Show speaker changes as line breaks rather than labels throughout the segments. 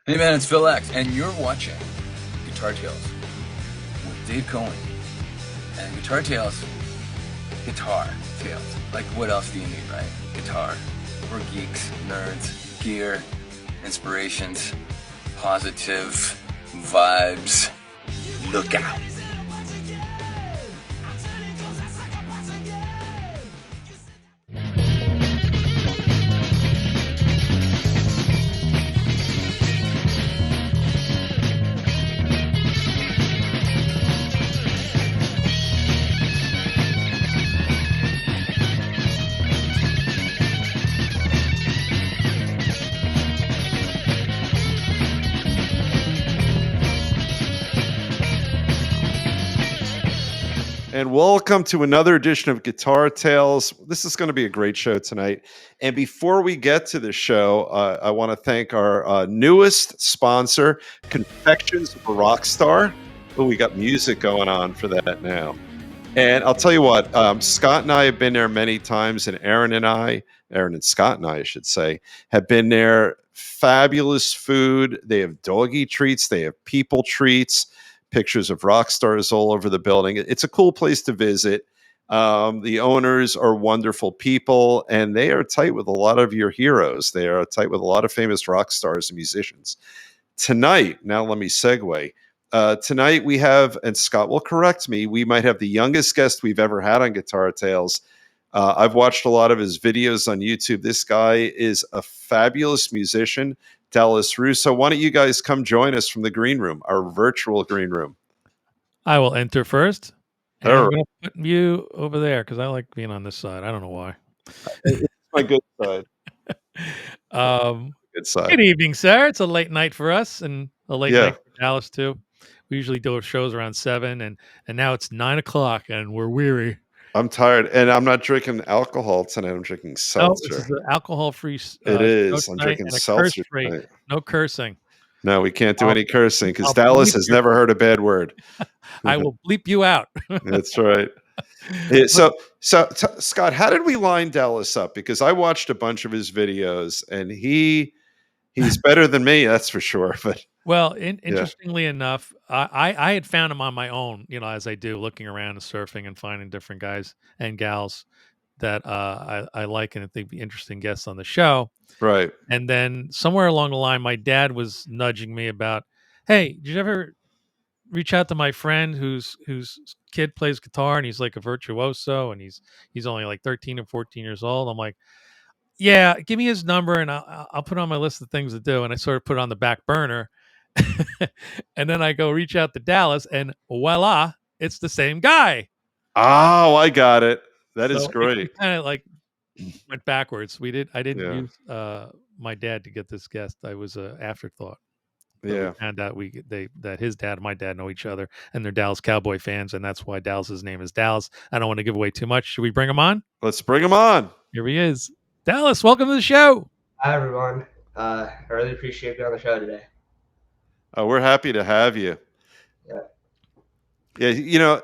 Hey man, it's Phil X, and you're watching Guitar Tales with Dave Cohen. And Guitar Tales, guitar tales. Like, what else do you need, right? Guitar. We're geeks, nerds, gear, inspirations, positive vibes. Look out.
And welcome to another edition of Guitar Tales. This is going to be a great show tonight. And before we get to the show, I want to thank our newest sponsor, Confections of a Rock Star. Oh, we got music going on for that now. And I'll tell you what, Scott and I have been there many times, and Aaron and Scott and I should say, have been there. Fabulous food. They have doggy treats. They have people treats. Pictures of rock stars all over the building. It's a cool place to visit. The owners are wonderful people, and they are tight with a lot of your heroes. They are tight with a lot of famous rock stars and musicians. Tonight, now let me segue. Tonight we have, and Scott will correct me, we might have the youngest guest we've ever had on Guitar Tales. I've watched a lot of his videos on YouTube. This guy is a fabulous musician. Dallas Russo. Why don't you guys come join us from the green room, our virtual green room?
I will enter first. And
All
I'm
right.
going to put you over there because I like being on this side. I don't know why.
It's my good side. Good
Good
side.
evening, sir. It's a late night for us and a late
Yeah.
night for Dallas, too. We usually do our shows around 7, and now it's 9 o'clock, and we're weary.
I'm tired, and I'm not drinking alcohol tonight. I'm drinking
No,
seltzer.
this is an alcohol-free
It is. I'm
tonight
drinking
and a
seltzer
curse-free.
tonight.
No cursing.
No, we can't do
I'll-
any cursing because
I'll
Dallas
bleep
has
you.
never heard a bad word.
I will bleep you out.
That's right. Yeah, so Scott, how did we line Dallas up? Because I watched a bunch of his videos, and he's better than me, that's for sure. But
Well, interestingly enough, I had found him on my own, as I do, looking around and surfing and finding different guys and gals that I like and I think be interesting guests on the show.
right.
And then somewhere along the line, my dad was nudging me about, hey, did you ever reach out to my friend whose kid plays guitar and he's like a virtuoso and he's only like 13 or 14 years old? I'm like, yeah, give me his number and I'll put it on my list of things to do. And I sort of put it on the back burner. And then I go reach out to Dallas and voila, it's the same guy.
Oh, I got it. That is
So
great.
it kind of like went backwards. I didn't
Yeah.
use my dad to get this guest. I was an afterthought. But
Yeah.
we found out that his dad and my dad know each other and they're Dallas Cowboy fans, and that's why Dallas's name is Dallas. I don't want to give away too much. Should we bring him on?
Let's bring him on.
Here he is. Dallas, welcome to the show.
Hi, everyone. I really appreciate being on the show today.
We're happy to have you.
Yeah.
Yeah,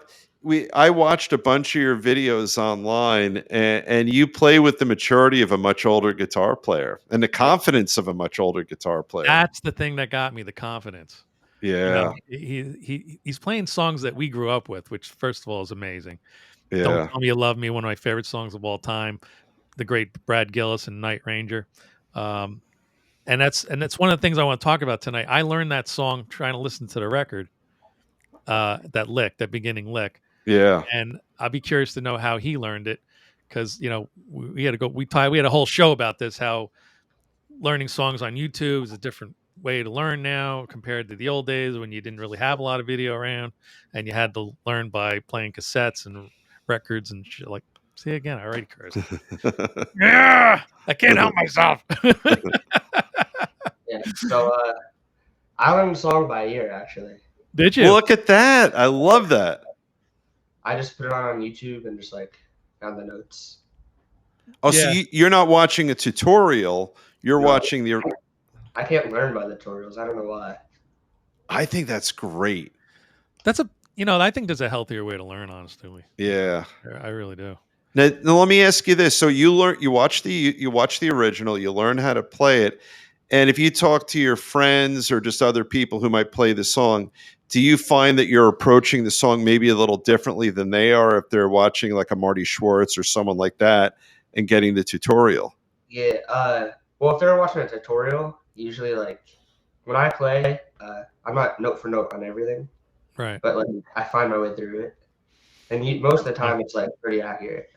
I watched a bunch of your videos online, and you play with the maturity of a much older guitar player and the confidence of a much older guitar player.
That's the thing that got me, the confidence.
Yeah.
He's playing songs that we grew up with, which first of all is amazing.
Yeah.
Don't Tell Me You Love Me, one of my favorite songs of all time. The great Brad Gillis and Night Ranger. And that's one of the things I want to talk about tonight. I learned that song trying to listen to the record, that beginning lick.
Yeah.
And I'd be curious to know how he learned it, because we had to go. We had a whole show about this. How learning songs on YouTube is a different way to learn now compared to the old days when you didn't really have a lot of video around, and you had to learn by playing cassettes and records and shit. Like, see again, I already cursed. Yeah, I can't help myself.
Yeah. So I learned the song by ear, actually.
Did you?
Look at that. I love that.
I just put it on YouTube and just found the notes.
Oh, so you're not watching a tutorial. You're watching the...
I can't learn by the tutorials. I don't know why.
I think that's great.
That's I think there's a healthier way to learn, honestly.
Yeah.
I really do.
Now let me ask you this. So you watch the original, you learn how to play it, And if you talk to your friends or just other people who might play the song, do you find that you're approaching the song maybe a little differently than they are if they're watching like a Marty Schwartz or someone like that and getting the tutorial?
Yeah. Well, if they're watching a tutorial, usually like when I play, I'm not note for note on everything,
Right.
but like I find my way through it, and most of the time it's like pretty accurate.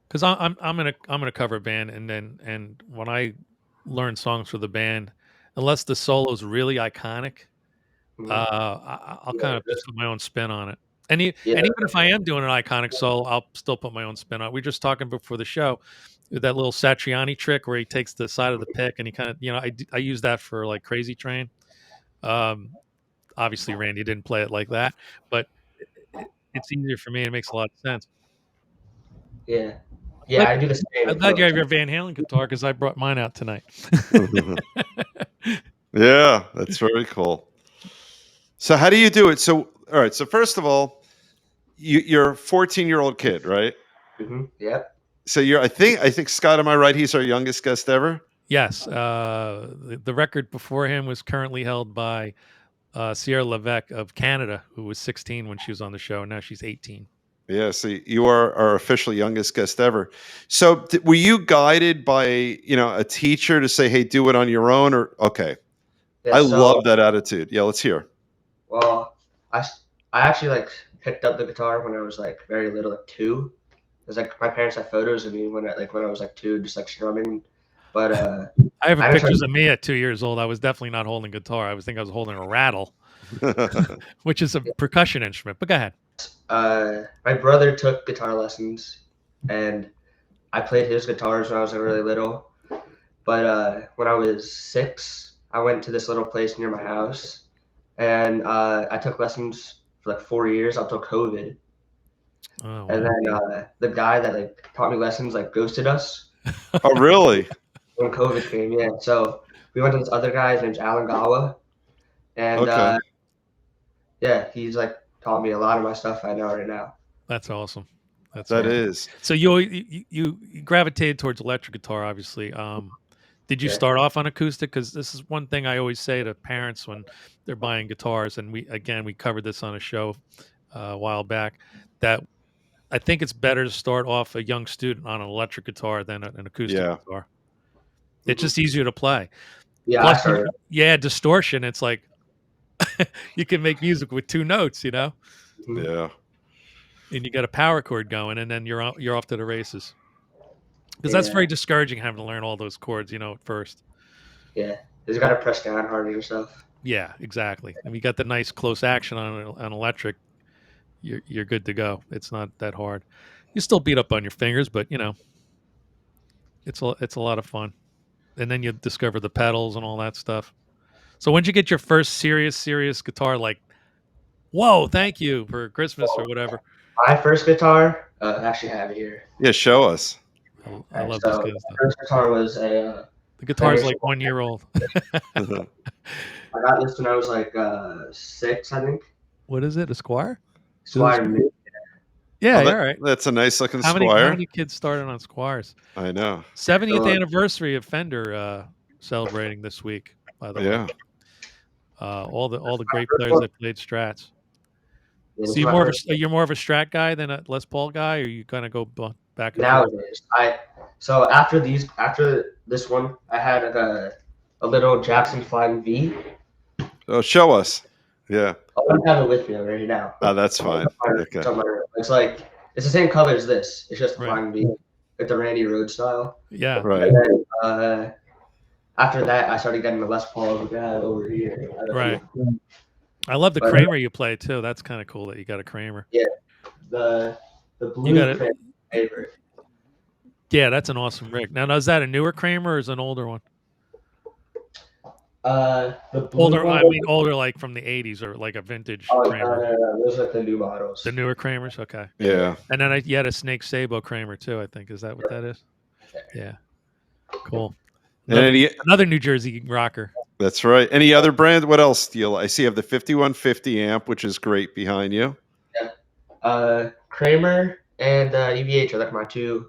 Because I'm in a cover band, and when I learn songs for the band, unless the solo's really iconic,
Mhm.
I'll
Yeah,
kind of just put my own spin on it. And
yeah,
even if I am doing an iconic solo, I'll still put my own spin on it. We were just talking before the show, that little Satriani trick where he takes the side of the pick and he kind of, I use that for like Crazy Train. Um, Obviously Randy didn't play it like that, but it's easier for me. It makes a lot of sense.
yeah,
Glad
yeah. I do the same.
I'm glad you have your Van Halen guitar because I brought mine out tonight.
Yeah, that's very cool. So how do you do it? So, all right. So first of all, you're a 14-year-old kid, right?
Yep.
So I think Scott, am I right? He's our youngest guest ever.
Yes, the record before him was currently held by Sierra Levesque of Canada, who was 16 when she was on the show, and now she's 18.
Yeah, so you are our official youngest guest ever. So were you guided by a teacher to say, "Hey, do it on your own"? Or okay,
Yeah.
I
So,
love that attitude. Yeah, let's hear.
well, I actually like picked up the guitar when I was like very little, like 2. It's like my parents have photos of me when I was like 2, just like strumming. But
I have
I just
pictures of me at 2 years old. I was definitely not holding guitar. I was holding a rattle, which is a percussion instrument. But go ahead.
my brother took guitar lessons, and I played his guitars when I was really little. But when I was 6, I went to this little place near my house, and I took lessons for like 4 years up till COVID.
Oh,
And
wow.
then the guy that like taught me lessons like ghosted us
Oh, really?
when COVID came. Yeah, so we went to this other guy. His name's Alan Gawa, and
Okay,
yeah, he's like taught me a lot of my stuff I know right now.
That's awesome. That's
that
awesome.
is.
So you gravitated towards electric guitar, obviously. Did you
Yeah.
start off on acoustic? Because this is one thing I always say to parents when they're buying guitars, and we covered this on a show a while back, that I think it's better to start off a young student on an electric guitar than an acoustic
Yeah.
guitar. It's
Mhm.
just easier to play.
Yeah, I
Plus,
started.
distortion. It's like you can make music with 2 notes,
Mhm.
Yeah.
and you got a power chord going, and then you're off to the races. Because that's
Yeah,
very discouraging having to learn all those chords, at first.
yeah. He's got to press down harder and stuff.
Yeah, exactly. And you got the nice close action on electric, you're good to go. It's not that hard. You still beat up on your fingers, but it's a lot of fun. And then you discover the pedals and all that stuff. So when'd you get your first serious guitar? Like, whoa, thank you for Christmas or whatever.
My first guitar, I actually have it here.
Yeah, show us.
I love
So
this kind
my
of stuff.
first guitar was a.
The guitar's like 1 year old.
I got this when I was like 6, I think.
What is it? A Squire?
Squire Mini.
Yeah,
Oh,
all right.
that's a nice looking
How
Squire.
many kids started on Squires?
I know.
70th anniversary of Fender celebrating this week, by the way.
Yeah.
All the great
first
players
one.
that played Strats.
Yeah,
So
this is my first-
you're more of a Strat guy than a Les Paul guy, or you kind of go back and forth?
Nowadays, so after this one, I had like a little Jackson Flying V.
Oh, show us. Yeah.
I don't have it with me right now.
Oh, that's fine. Okay.
It's like it's the same color as this. It's just
Right.
Flying V, like the Randy Rhoads style.
Yeah.
Right.
And then after that, I started getting the Les Paul we got over here.
Right. I love the
But-
Kramer you play too. That's kind of cool that you got a Kramer.
The blue
You got it.
Kramer favorite.
Yeah, that's an awesome rig. Now, is that a newer Kramer or is it an older one?
The blue
Older,
one,
I mean older, like from the 80s or like a vintage
no,
Kramer.
those are like the new models.
The newer Kramers, okay.
Yeah.
And then you had a Snake Sabo Kramer too. I think is that what that is? Yeah. Cool.
And
Another New Jersey rocker.
that's right. Any other brand? What else do you like? I see you have the 5150 amp, which is great behind you.
Kramer and EVH are like my 2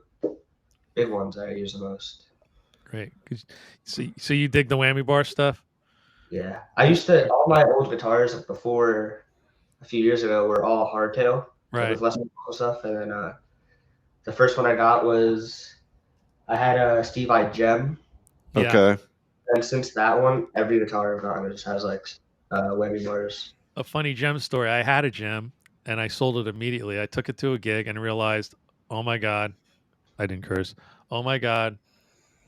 big ones I use the most.
Great. So you dig the whammy bar stuff?
Yeah, I used to all my old guitars before a few years ago were all hardtail, like
Right.
with less mechanical stuff. And then the first one I got was I had a Steve I Gem,
Yeah.
Okay.
and since that one, every guitar I've gotten just has like whammy bars.
A funny gem story. I had a gem and I sold it immediately. I took it to a gig and realized, oh my God, I didn't curse. Oh my God,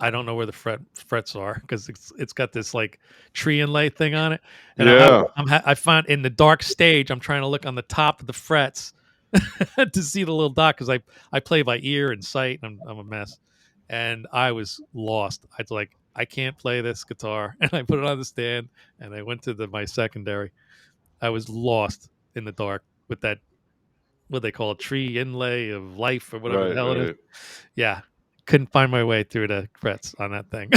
I don't know where the frets are because it's got this like tree inlay thing on it, and
Yeah.
I found in the dark stage I'm trying to look on the top of the frets to see the little dot because I play by ear and sight and I'm a mess, and I was lost. I was like I can't play this guitar, and I put it on the stand and I went to my secondary. I was lost in the dark with that what they call a tree inlay of life or whatever the
Right.
hell it is.
Right.
Yeah, couldn't find my way through the frets on that thing.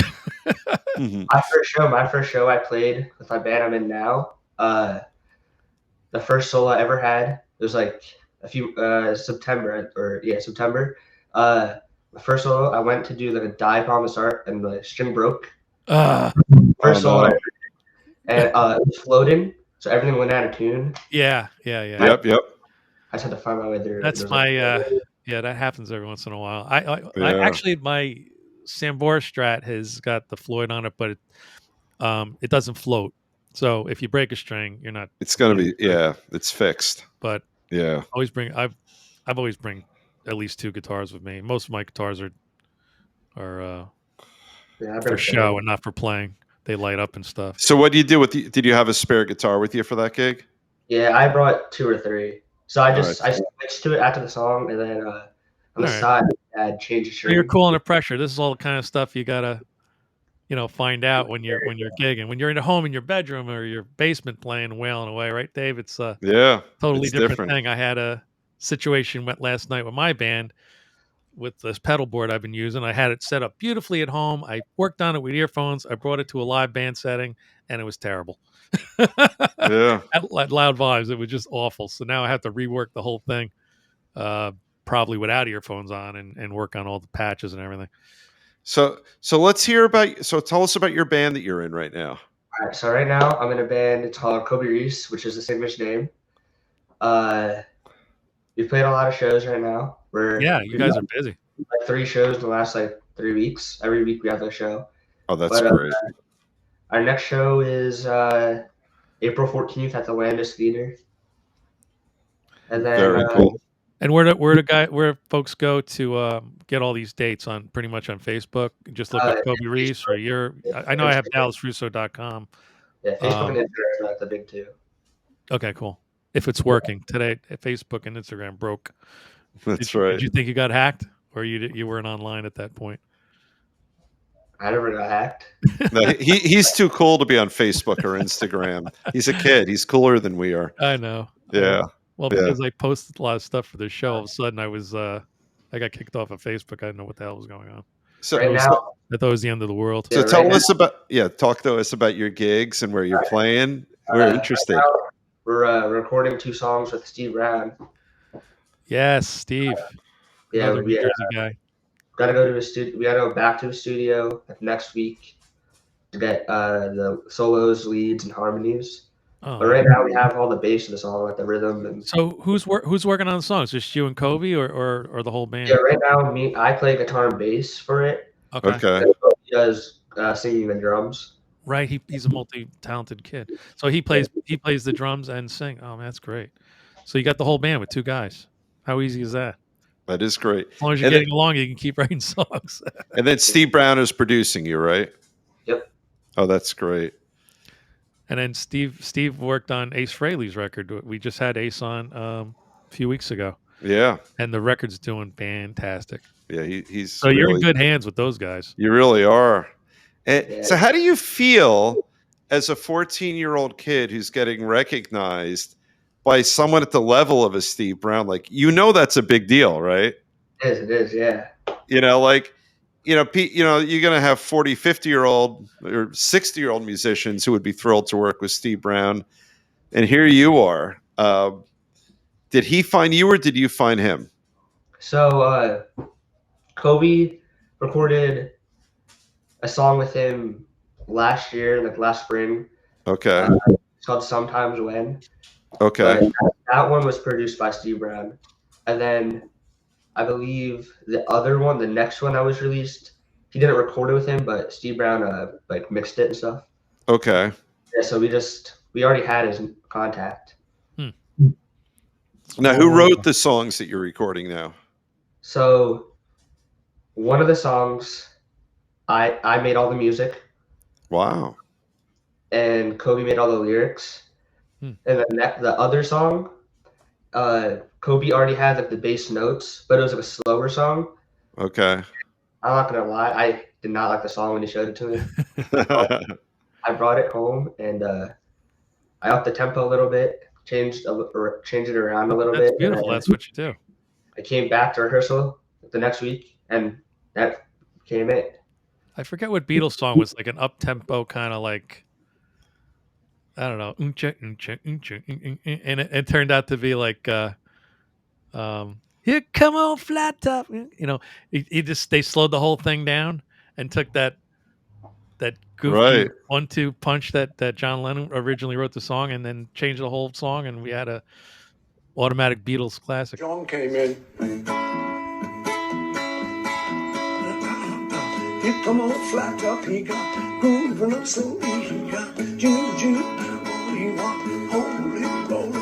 Mhm.
My first show I played with my band I'm in now. The first solo I ever had, it was like a few September. The first solo I went to do like a dive on the start and the string broke.
uh,
First
Oh,
solo,
no.
and it was floating, so everything went out of tune.
yeah.
Yep. Yep.
I just had to find my way through it.
That's
There's
my
like,
yeah, that happens every once in a while. I
Yeah.
actually my Sambora Strat has got the Floyd on it, but it doesn't float. So if you break a string, you're not.
It's gonna
you know,
be. Yeah. It's fixed.
But
Yeah.
I've always bring at least two guitars with me. Most of my guitars are
yeah, I
for
bring
show and not for playing. They light up and stuff.
So what do you do with did you have a spare guitar with you for that gig?
Yeah, I brought 2 or 3. So
All right.
I switched to it after the song, and then on the
All right.
side I had changed the
So you're
string.
cool under pressure. This is all the kind of stuff you gotta find out when you're gigging. When you're at home in your bedroom or your basement playing wailing away, right, Dave? It's a
Yeah.
totally
It's
different
different.
thing. I had a situation went last night with my band with this pedal board I've been using. I had it set up beautifully at home. I worked on it with earphones. I brought it to a live band setting, and it was terrible.
Yeah.
at loud volumes, it was just awful. So now I have to rework the whole thing, probably without earphones on, and work on all the patches and everything.
So let's hear about. So tell us about your band that you're in right now.
All right, so right now I'm in a band. It's called Kobi Reese, which is the singer's name. We've played a lot of shows right now.
Yeah, you guys are busy.
Like 3 shows in the last like 3 weeks. Every week we have a show.
Oh, that's
But
great.
our next show is April 14th at the Landis Theater. And then
Very cool.
And where folks go to get all these dates on pretty much on Facebook? Just look up Kobi Reese or I know I have DallasRusso.com.
Yeah, Facebook and Instagram are the big 2.
Okay, cool. If it's working today, Facebook and Instagram broke.
That's right.
Did you think you got hacked, or you weren't online at that point?
I never got hacked.
No, he's too cool to be on Facebook or Instagram. He's a kid. He's cooler than we are.
I know.
Yeah.
Well,
Yeah.
because I posted a lot of stuff for this show, all of a sudden I got kicked off of Facebook. I didn't know what the hell was going on.
So,
Right now,
I thought it was the end of the world.
so
Yeah,
tell
right
us talk to us about your gigs and where you're playing. We're interested.
right now, we're recording 2 songs with Steve Brown.
Yes, Steve.
Yeah,
Another New
we
Jersey guy.
gotta go to a studio. We gotta go back to the studio next week to get the solos, leads, and harmonies.
Oh,
But right now we have all the bass of the song, like the rhythm. And
so who's working on the songs? Just you and Kobe, or the whole band?
yeah, right now I play guitar and bass for it.
Okay.
And he does singing and drums.
Right. He's a multi-talented kid. So he plays the drums and sing. Oh man, that's great. So you got the whole band with 2 guys. How easy is that?
That is great.
As long as you're
And
getting along, you can keep writing songs.
And then Steve Brown is producing you, right?
Yep.
Oh, that's great.
And then Steve worked on Ace Frehley's record. We just had Ace on a few weeks ago,
Yeah.
and the record's doing fantastic.
Yeah. He's
So you're in good hands with those guys.
You really are. And
Yeah.
so, how do you feel as a 14-year-old kid who's getting recognized by someone at the level of a Steve Brown? Like, that's a big deal, right?
It is, yeah.
You're going to have 40, 50-year-old or 60-year-old musicians who would be thrilled to work with Steve Brown. And here you are. Did he find you or did you find him?
So Kobe recorded a song with him last year, like last spring.
Okay.
It's called Sometimes When.
Okay.
But that one was produced by Steve Brown. And then I believe the other one, the next one that was released, he didn't record it with him, but Steve Brown like mixed it and stuff.
Okay.
Yeah, so we already had his contact.
Now, who wrote the songs that you're recording now?
So one of the songs, I made all the music,
Wow.
and Kobi made all the lyrics. And then the other song, Kobi already had like the bass notes, but it was like a slower song.
Okay.
I'm not gonna lie, I did not like the song when he showed it to me. I brought it home and I upped the tempo a little bit, changed it around a little bit.
That's beautiful. That's what you do.
I came back to rehearsal the next week, and that became it.
I forget what Beatles song was like an up tempo kind of like, I don't know, and it turned out to be like, here come on flat top. You know, they slowed the whole thing down and took that goofy
Right.
1-2 punch that John Lennon originally wrote the song, and then changed the whole song, and we had a automatic Beatles classic.
John came in. Here come on flat top, he got grooving up so easy, got Jimmy, what he want, holy moly.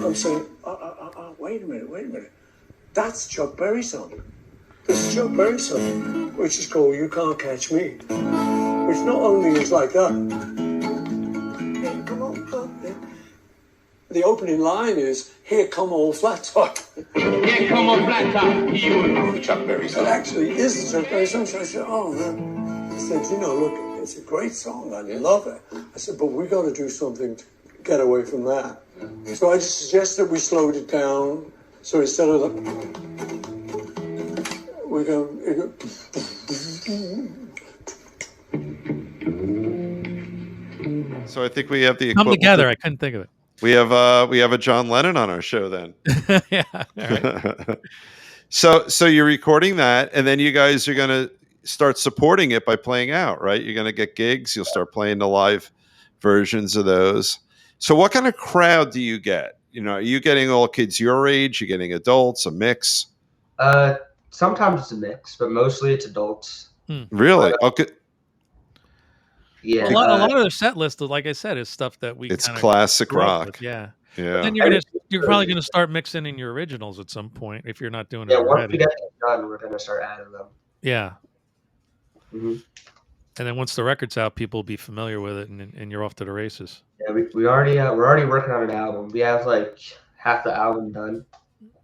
I'm saying, wait a minute. That's Chuck Berry's song. This is Chuck Berry's song, which is called You Can't Catch Me, which not only is like that. Hey, come on, the opening line is, here come all flat top.
Here come on flat top. You know the Chuck Berry song.
It actually is the Chuck Berry song. So I said, oh, man. I said, look, it's a great song. I love it. I said, but we got to do something to get away from that. So I just suggested we slowed it down. So instead of we go.
So I think we have the
Come together. I couldn't think of it.
We have a John Lennon on our show then.
Yeah. All right.
So you're recording that, and then you guys are going to start supporting it by playing out, right? You're going to get gigs. You'll start playing the live versions of those. So what kind of crowd do you get? Are you getting all kids your age? You getting adults? A mix?
Sometimes it's a mix, but mostly it's adults.
Really? Okay.
Yeah.
A lot of their set list, like I said, is stuff that we.
It's classic rock.
With, yeah.
Yeah.
But then you're probably gonna start mixing in your originals at some point if you're not doing it
already.
already.
Once we get them done, we're gonna start adding them.
Yeah.
Mm-hmm.
And then once the record's out, people will be familiar with it, and you're off to the races.
Yeah, we're already working on an album. We have like half the album done.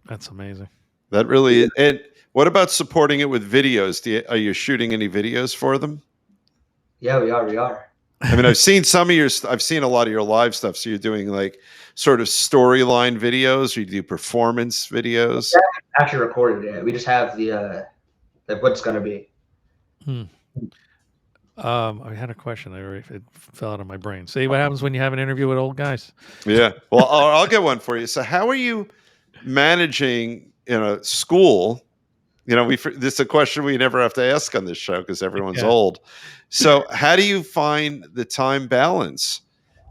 That's amazing.
That really is. And what about supporting it with videos? Are you shooting any videos for them?
Yeah, we are.
I mean, I've seen I've seen a lot of your live stuff. So you're doing like sort of storyline videos, or you do performance videos.
Yeah, we actually recorded it. We just have the what it's gonna be.
I had a question. It fell out of my brain. See what happens when you have an interview with old guys.
Yeah. Well, I'll get one for you. So how are you managing school? This is a question we never have to ask on this show because everyone's old. So how do you find the time balance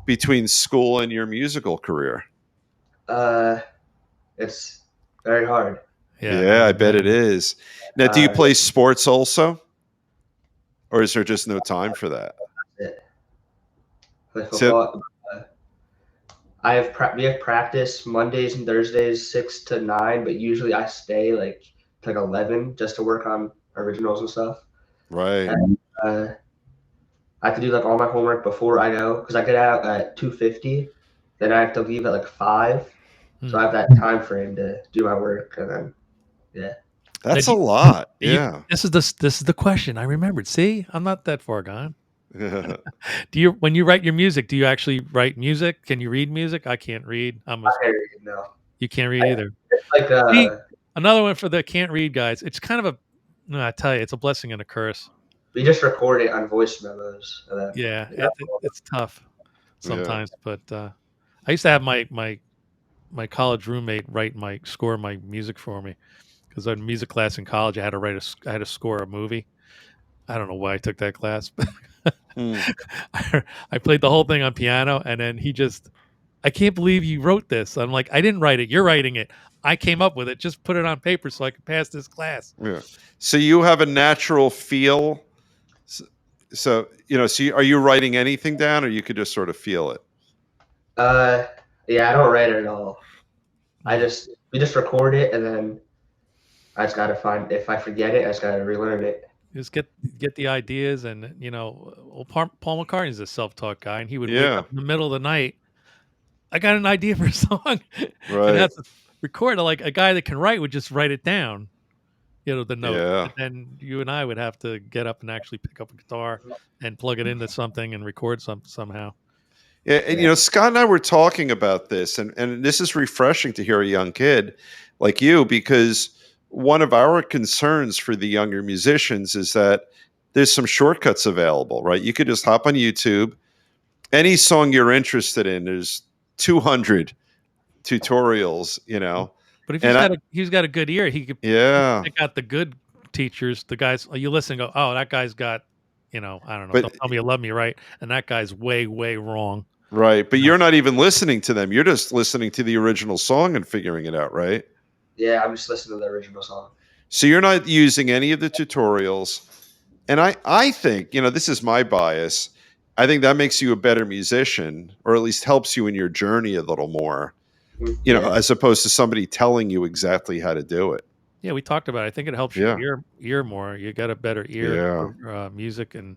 between school and your musical career?
It's very hard.
Yeah, I bet it is. Now, do you play sports also? Or is there just no time for that?
Play football. We have practice Mondays and Thursdays 6 to 9, but usually I stay like 11 just to work on originals and stuff.
Right.
And, I have to do like all my homework before I go because I get out at 2:50, then I have to leave at 5, so I have that time frame to do my work, and then
that's a lot.
This is the question I remembered. See, I'm not that far gone. When you write your music, do you actually write music? Can you read music? I can't read.
I can't read, no.
You can't read either.
It's
See, another one for the can't read guys. It's kind of I tell you, it's a blessing and a curse.
We just record it on voice memos.
It's tough sometimes. But I used to have my college roommate write my music for me because in music class in college I had to score a movie. I don't know why I took that class, but
Hmm.
I played the whole thing on piano, and then I can't believe you wrote this. I'm like, I didn't write it. You're writing it. I came up with it. Just put it on paper so I could pass this class.
Yeah. So you have a natural feel. So are you writing anything down, or you could just sort of feel it?
Yeah, I don't write it at all.
Mm.
We just record it, and then I just gotta find. If I forget it, I just gotta relearn it.
Just get the ideas, and well, Paul McCartney's a self-taught guy, and he would wake
Yeah.
up in the middle of the night. I got an idea for a song, and
Right.
that's record it. Like a guy that can write would just write it down, the note.
Yeah.
And then you and I would have to get up and actually pick up a guitar and plug it into something and record somehow.
Yeah, and Scott and I were talking about this, and this is refreshing to hear a young kid like you, because one of our concerns for the younger musicians is that there's some shortcuts available, right? You could just hop on YouTube, any song you're interested in, there's 200 tutorials,
But if
and
he's got a good ear, he could
yeah,
pick out the good teachers, the guys. You listen, and go, oh, that guy's got, I don't know.
but
Don't tell me you love me, right? And that guy's way, way wrong.
right, but
Yeah.
you're not even listening to them. You're just listening to the original song and figuring it out, right?
Yeah, I'm just listening to the original song.
So you're not using any of the tutorials. And I think, this is my bias. I think that makes you a better musician, or at least helps you in your journey a little more,
Yeah.
as opposed to somebody telling you exactly how to do it.
Yeah, we talked about it. I think it helps
Yeah.
your ear more. You got a better ear
Yeah.
for music and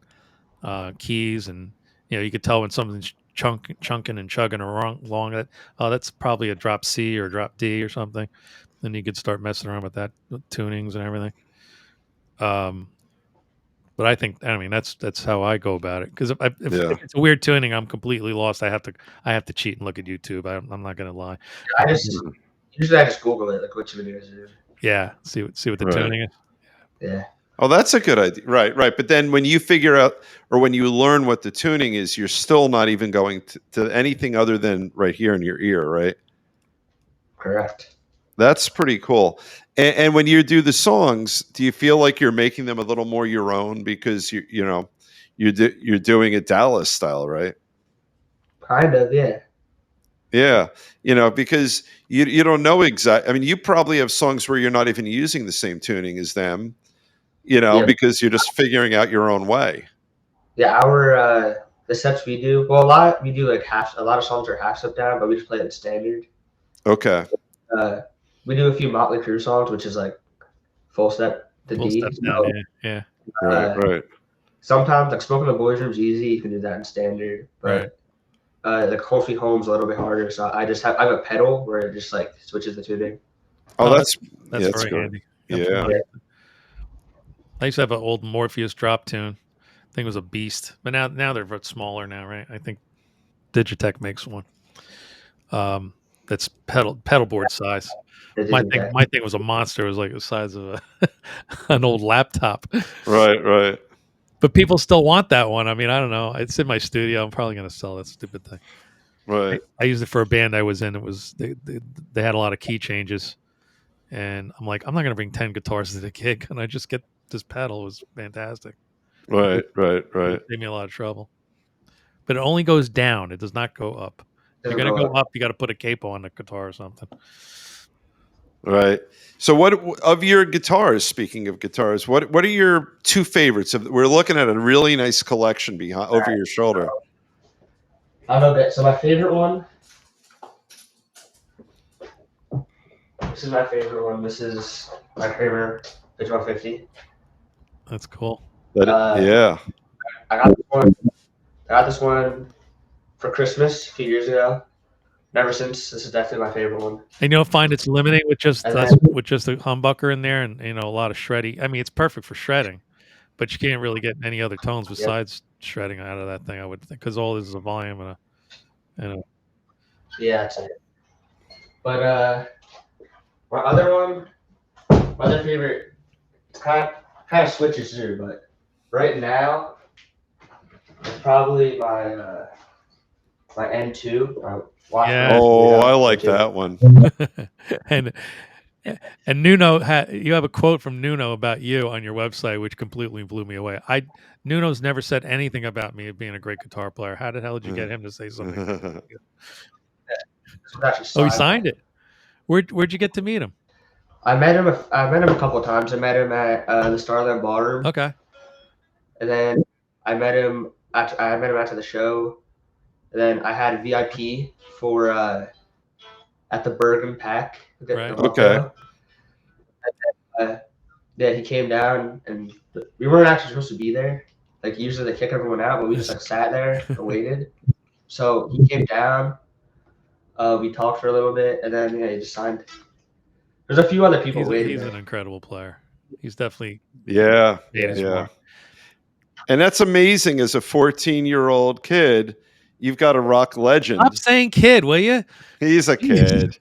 keys, and you could tell when something's chunking and chugging along that. Oh, that's probably a drop C or a drop D or something. Then you could start messing around with that, with tunings and everything. But I mean that's how I go about it, because if
Yeah.
it's a weird tuning, I'm completely lost. I have to cheat and look at YouTube. I'm not going to lie.
Usually I just Google it, like which videos are.
Yeah, see what the
Right.
tuning is.
Yeah.
Oh, that's a good idea. Right. But then when you figure out, or when you learn what the tuning is, you're still not even going to anything other than right here in your ear, right?
Correct.
That's pretty cool. And when you do the songs, do you feel like you're making them a little more your own, because you're doing it Dallas style, right?
Kind of, yeah.
Yeah, because you don't know exactly. I mean, you probably have songs where you're not even using the same tuning as them,
Yeah.
because you're just figuring out your own way.
Yeah, the sets we do, we do like a lot of songs are half step down, but we just play it in standard.
Okay.
We do a few Motley Crue songs, which is like full step to
Full
D.
step down. Yeah.
Right.
Sometimes, like Smoking the Boys Room's easy, you can do that in standard, but like Home Sweet Home's a little bit harder. So I have a pedal where it just like switches the tuning.
Oh, that's
that's
very
good.
handy.
Yep.
Yeah.
I used to have an old Morpheus drop tune. I think it was a beast, but now they're smaller now, right? I think Digitech makes one. That's pedal board size. My thing was a monster. It was like the size of an old laptop.
Right.
But people still want that one. I mean, I don't know. It's in my studio. I'm probably going to sell that stupid thing.
Right.
I used it for a band I was in. It was they had a lot of key changes, and I'm like, I'm not going to bring 10 guitars to the gig, and I just get this pedal. It was fantastic.
Right.
It saved me a lot of trouble. But it only goes down. It does not go up. If you're going to go up, you got to put a capo on the guitar or something.
Right. So, what of your guitars? Speaking of guitars, what are your two favorites? We're looking at a really nice collection behind over your shoulder.
I love it. So my favorite one. This is my favorite one. This is my favorite Pitch 150.
That's cool.
Yeah.
I got this one for Christmas a few years ago. Ever since, this is definitely my favorite one.
And you'll find it's limiting with just
And then-
with just a humbucker in there, and a lot of shredding. I mean, it's perfect for shredding, but you can't really get any other tones besides shredding out of that thing, I would think, because all this is a volume and a
Yeah, that's it. But my other favorite, it's kind of switches through, but right now it's probably my N2.
Yeah.
Oh, I like that one.
and And Nuno, you have a quote from Nuno about you on your website, which completely blew me away. Nuno's never said anything about me being a great guitar player. How the hell did you get him to say something?
This was actually
Oh, he
signed.
signed it. Where'd you get to meet him?
I met him a couple of times. I met him at the Starland Ballroom.
Okay.
And then I met him after the show. And then I had VIP for at the Bergen Pack.
Right.
Okay.
Yeah, he came down, and we weren't actually supposed to be there. Like usually they kick everyone out, but we just like sat there and waited. So he came down. We talked for a little bit, and then he just signed. There's a few other people waiting.
He's an incredible player. He's definitely
Yeah.
made his mark.
And that's amazing. As a 14-year-old kid, you've got a rock legend.
Stop saying kid, will you?
He's a kid.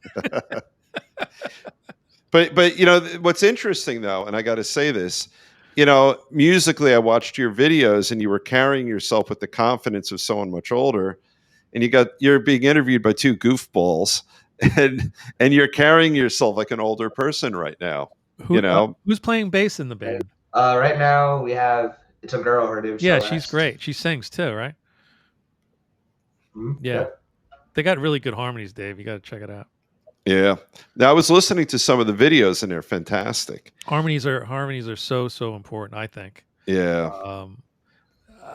But you know what's interesting though, and I got to say this, you know, musically, I watched your videos, and you were carrying yourself with the confidence of someone much older, and you're being interviewed by two goofballs, and you're carrying yourself like an older person right now.
Who's playing bass in the band?
Right now it's a girl. Her name's
Yeah,
Celeste.
she's great. She sings too, right?
Mm-hmm.
Yeah.
Yep.
They got really good harmonies, Dave. You got to check it out.
Yeah. Now I was listening to some of the videos, and they're fantastic.
Harmonies are so important, I think.
Yeah.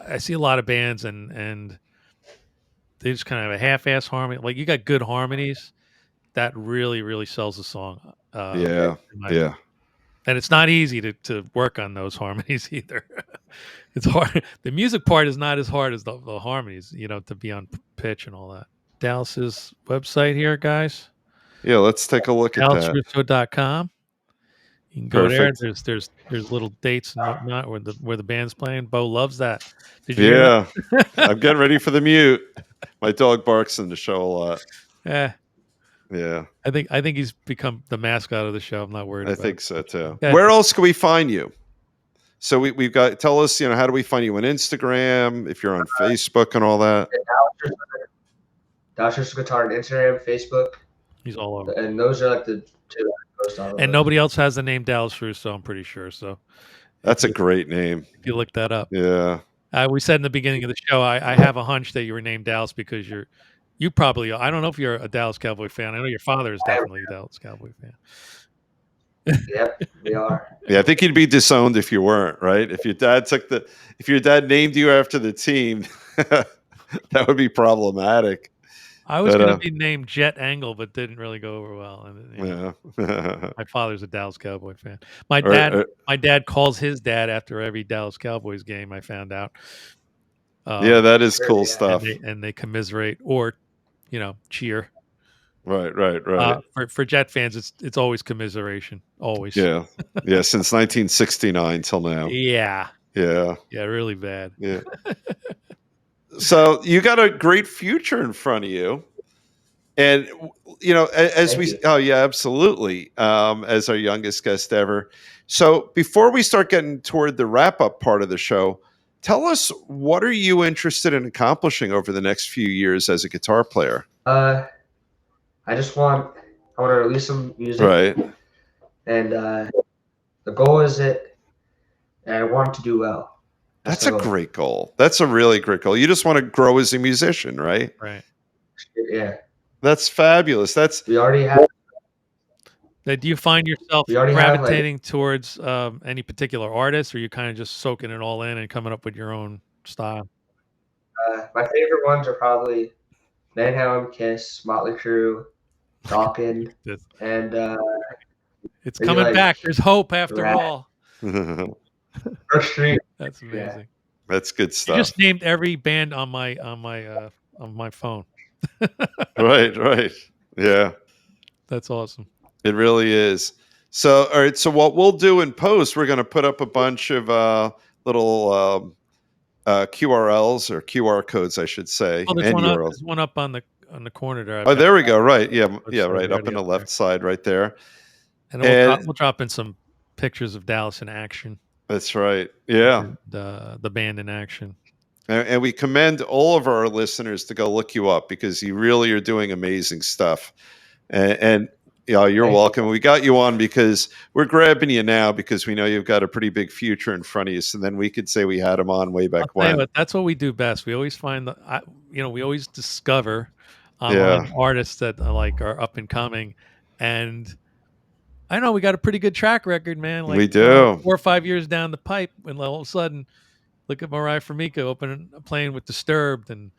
I see a lot of bands and they just kind of have a half-ass harmony. Like you got good harmonies, that really sells the song.
Yeah.
And it's not easy to work on those harmonies either. It's hard. The music part is not as hard as the harmonies, you know, to be on pitch and all that. Dallas's website here, guys.
Yeah, let's take a look at that.
DallasRusso.com. You can go
Perfect.
there. There's little dates and whatnot where the band's playing. Bo loves that. Did you hear
that? I'm getting ready for the mute. My dog barks in the show a lot.
Yeah. I think he's become the mascot of the show. I'm not worried. I
think so too.
Yeah.
Where else can we find you? So we've got. Tell us, you know, how do we find you on Instagram? If you're on Facebook and all that.
Dallas Russo Guitar on Instagram, Facebook.
He's all over.
And those are like the two that I post on.
And nobody else has the name Dallas Russo, I'm pretty sure. So
that's a great name.
If you look that up.
Yeah.
We said in the beginning of the show, I have a hunch that you were named Dallas because you probably, I don't know if you're a Dallas Cowboy fan. I know your father is definitely a Dallas Cowboy fan.
Yep, we are.
Yeah, I think you'd be disowned if you weren't, right? If your dad named you after the team, that would be problematic.
I was going to be named Jet Angle, but didn't really go over well. And, my father's a Dallas Cowboy fan. My dad calls his dad after every Dallas Cowboys game. I found out.
Yeah, that is cool stuff.
And they commiserate or, you know, cheer.
Right.
For Jet fans, it's always commiseration. Always.
Yeah. Since 1969 till now.
Yeah. Really bad.
Yeah. So you got a great future in front of you, and you know, absolutely. As our youngest guest ever. So before we start getting toward the wrap up part of the show, tell us, what are you interested in accomplishing over the next few years as a guitar player?
I want to release some music.
Right.
And the goal is that I want to do well.
That's a great goal. That's a really great goal. You just want to grow as a musician, right?
Right.
Yeah.
That's fabulous.
We already have.
Do you find yourself gravitating towards any particular artist, or you kind of just soaking it all in and coming up with your own style?
My favorite ones are probably Van Halen, Kiss, Motley Crue, Dawkins, and
it's coming back. There's hope after all.
First Street.
That's amazing.
Yeah. That's good stuff.
You just named every band on my phone.
Right. Yeah.
That's awesome.
It really is. So, all right. So what we'll do in post, we're going to put up a bunch of little QRLs or QR codes, I should say.
Oh, there's one up on the corner there.
There we go. Right. Yeah. Right. Up in the left side right there.
And we'll drop in some pictures of Dallas in action.
That's right. Yeah.
And, the band in action.
And we commend all of our listeners to go look you up, because you really are doing amazing stuff. And Yeah, you're
Thank you.
welcome. We got you on because we're grabbing you now because we know you've got a pretty big future in front of you. So then we could say we had him on way back
I'll tell you
when.
what, that's what we do best. We always find we always discover
Yeah,
online artists that are up and coming, and I know we got a pretty good track record, man. Like
we do.
4 or 5 years down the pipe, and all of a sudden, look at Mariah Formica playing with Disturbed, and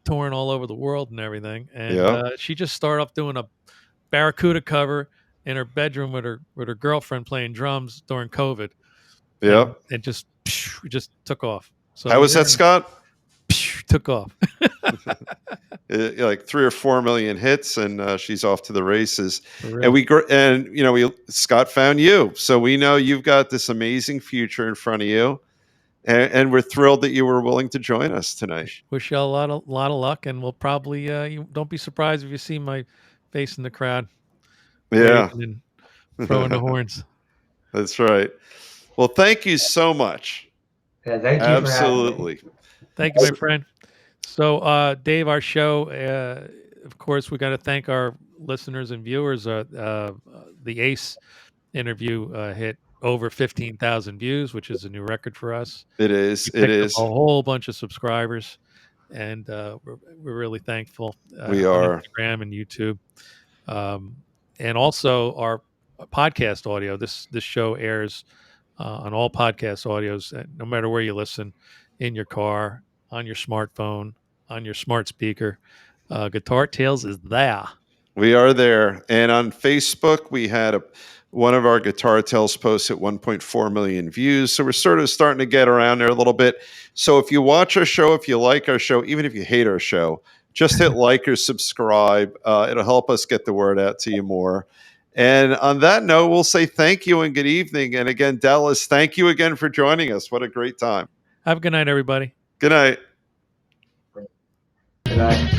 touring all over the world and everything. And
Yeah,
she just started off doing a Barracuda cover in her bedroom with her girlfriend playing drums during COVID,
yeah.
and it just took off. So
How was that, Scott?
took off.
Like 3 or 4 million hits, and she's off to the races.
For
And
real.
we Scott found you, so we know you've got this amazing future in front of you, and we're thrilled that you were willing to join us tonight.
Wish you a lot of luck, and we'll probably you don't be surprised if you see my face in the crowd
Yeah,
waving and throwing the horns.
that's right. Well, thank you so much.
Yeah, thank you for having me.
Absolutely.
Thank you, my friend. So, Dave, our show, of course, we got to thank our listeners and viewers. The Ace interview hit over 15,000 views, which is a new record for us.
It is.
We
It
picked up
is.
a whole bunch of subscribers, and we're really thankful
We
on
are.
Instagram and YouTube. And also our podcast audio. This show airs on all podcast audios, no matter where you listen, in your car, on your smartphone, on your smart speaker. Guitar Tales is there.
We are there. And on Facebook, we had one of our Guitar Tales posts at 1.4 million views. So we're sort of starting to get around there a little bit. So if you watch our show, if you like our show, even if you hate our show, just hit like or subscribe. It'll help us get the word out to you more. And on that note, we'll say thank you and good evening. And again, Dallas, thank you again for joining us. What a great time.
Have a good night, everybody.
Good night.
Good night.